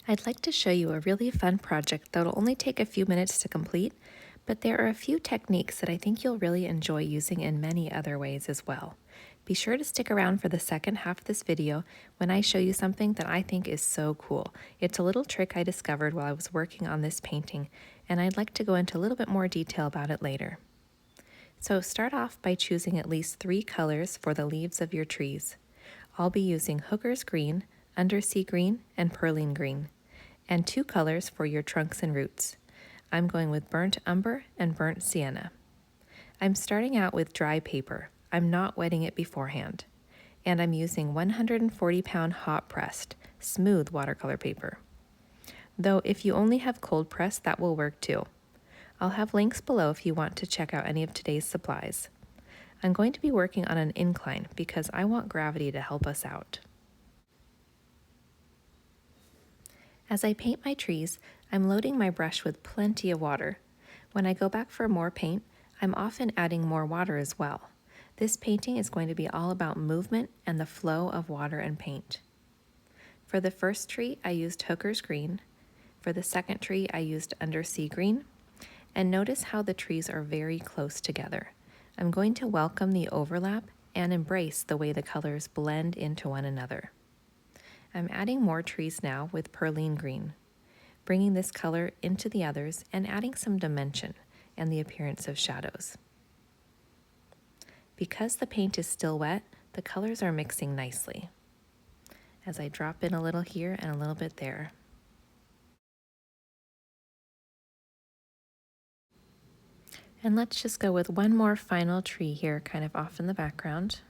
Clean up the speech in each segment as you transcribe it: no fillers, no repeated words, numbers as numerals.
I'd like to show you a really fun project that'll only take a few minutes to complete, but there are a few techniques that I think you'll really enjoy using in many other ways as well. Be sure to stick around for the second half of this video when I show you something that I think is so cool. It's a little trick I discovered while I was working on this painting, and I'd like to go into a little bit more detail about it later. So start off by choosing at least 3 colors for the leaves of your trees. I'll be using Hooker's Green, Undersea Green, and Perylene Green, and 2 colors for your trunks and roots. I'm going with Burnt Umber and Burnt Sienna. I'm starting out with dry paper. I'm not wetting it beforehand. And I'm using 140-pound hot pressed, smooth watercolor paper. Though if you only have cold press, that will work too. I'll have links below if you want to check out any of today's supplies. I'm going to be working on an incline because I want gravity to help us out. As I paint my trees, I'm loading my brush with plenty of water. When I go back for more paint, I'm often adding more water as well. This painting is going to be all about movement and the flow of water and paint. For the first tree, I used Hooker's Green. For the second tree, I used Undersea Green. And notice how the trees are very close together. I'm going to welcome the overlap and embrace the way the colors blend into one another. I'm adding more trees now with Perylene Green, bringing this color into the others and adding some dimension and the appearance of shadows. Because the paint is still wet, the colors are mixing nicely as I drop in a little here and a little bit there. And let's just go with one more final tree here, kind of off in the background.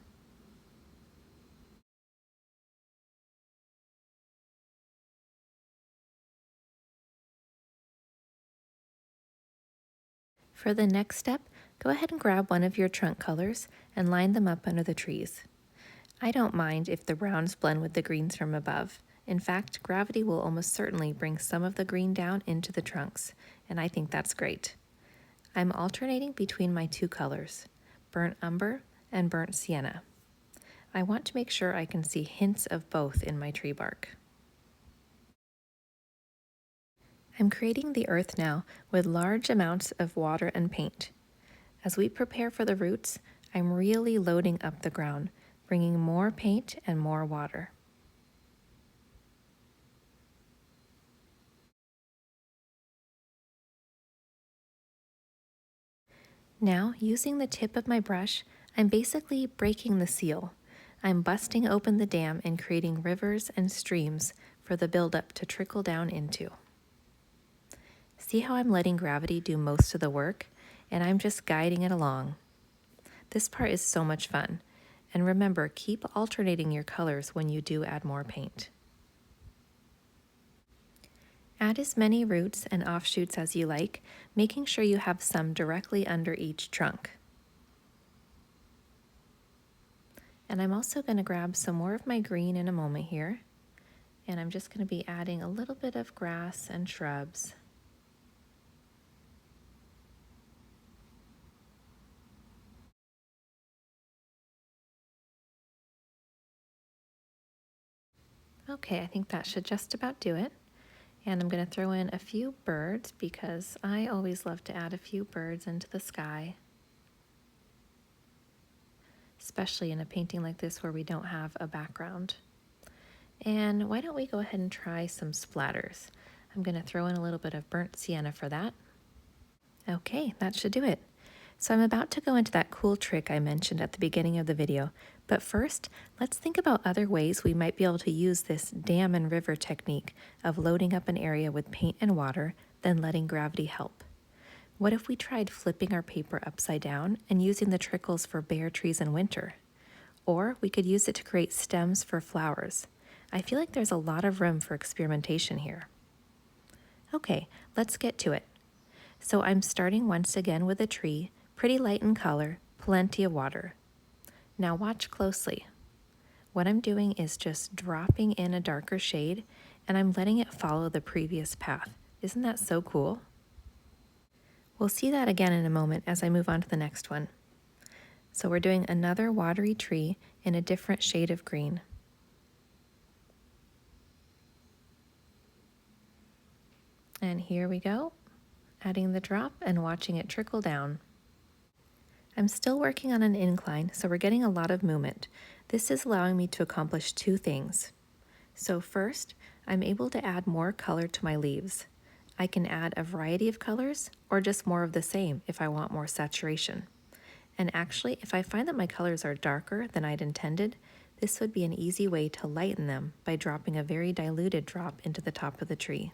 For the next step, go ahead and grab one of your trunk colors and line them up under the trees. I don't mind if the browns blend with the greens from above. In fact, gravity will almost certainly bring some of the green down into the trunks, and I think that's great. I'm alternating between my 2 colors, Burnt Umber and Burnt Sienna. I want to make sure I can see hints of both in my tree bark. I'm creating the earth now with large amounts of water and paint. As we prepare for the roots, I'm really loading up the ground, bringing more paint and more water. Now, using the tip of my brush, I'm basically breaking the seal. I'm busting open the dam and creating rivers and streams for the buildup to trickle down into. See how I'm letting gravity do most of the work, and I'm just guiding it along. This part is so much fun, and remember, keep alternating your colors when you do add more paint. Add as many roots and offshoots as you like, making sure you have some directly under each trunk. And I'm also going to grab some more of my green in a moment here, and I'm just going to be adding a little bit of grass and shrubs. Okay, I think that should just about do it. And I'm going to throw in a few birds because I always love to add a few birds into the sky, especially in a painting like this where we don't have a background. And why don't we go ahead and try some splatters? I'm going to throw in a little bit of burnt sienna for that. Okay, that should do it. So I'm about to go into that cool trick I mentioned at the beginning of the video, but first, let's think about other ways we might be able to use this dam and river technique of loading up an area with paint and water, then letting gravity help. What if we tried flipping our paper upside down and using the trickles for bare trees in winter? Or we could use it to create stems for flowers. I feel like there's a lot of room for experimentation here. Okay, let's get to it. So I'm starting once again with a tree, pretty light in color, plenty of water. Now watch closely. What I'm doing is just dropping in a darker shade, and I'm letting it follow the previous path. Isn't that so cool? We'll see that again in a moment as I move on to the next one. So we're doing another watery tree in a different shade of green. And here we go, adding the drop and watching it trickle down. I'm still working on an incline, so we're getting a lot of movement. This is allowing me to accomplish two things. So first, I'm able to add more color to my leaves. I can add a variety of colors or just more of the same if I want more saturation. And actually, if I find that my colors are darker than I'd intended, this would be an easy way to lighten them by dropping a very diluted drop into the top of the tree.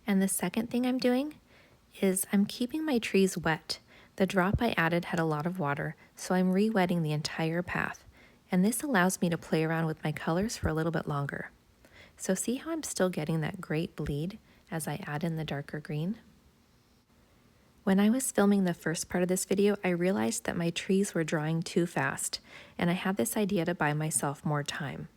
And the second thing I'm doing is I'm keeping my trees wet. The drop I added had a lot of water, so I'm re-wetting the entire path, and this allows me to play around with my colors for a little bit longer. So see how I'm still getting that great bleed as I add in the darker green? When I was filming the first part of this video, I realized that my trees were drying too fast, and I had this idea to buy myself more time.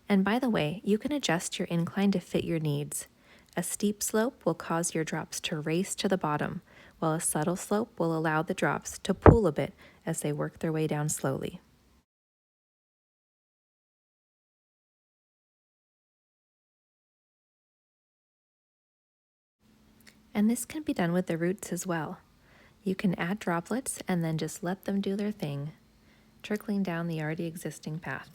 And by the way, you can adjust your incline to fit your needs. A steep slope will cause your drops to race to the bottom, while a subtle slope will allow the drops to pool a bit as they work their way down slowly. And this can be done with the roots as well. You can add droplets and then just let them do their thing, trickling down the already existing path.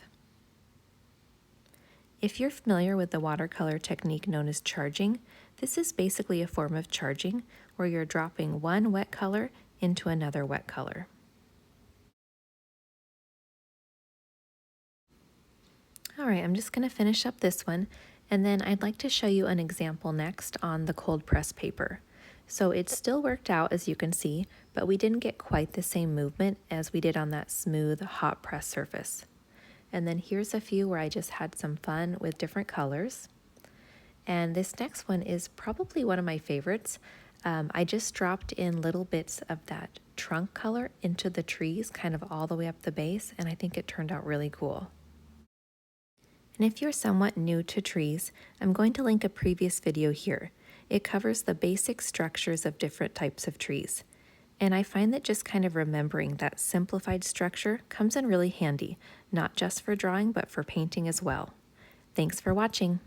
If you're familiar with the watercolor technique known as charging, this is basically a form of charging where you're dropping one wet color into another wet color. All right, I'm just going to finish up this one, and then I'd like to show you an example next on the cold press paper. So it still worked out, as you can see, but we didn't get quite the same movement as we did on that smooth hot press surface. And then here's a few where I just had some fun with different colors. And this next one is probably one of my favorites. I just dropped in little bits of that trunk color into the trees, kind of all the way up the base, and I think it turned out really cool. And if you're somewhat new to trees, I'm going to link a previous video here. It covers the basic structures of different types of trees. And I find that just kind of remembering that simplified structure comes in really handy, not just for drawing, but for painting as well. Thanks for watching.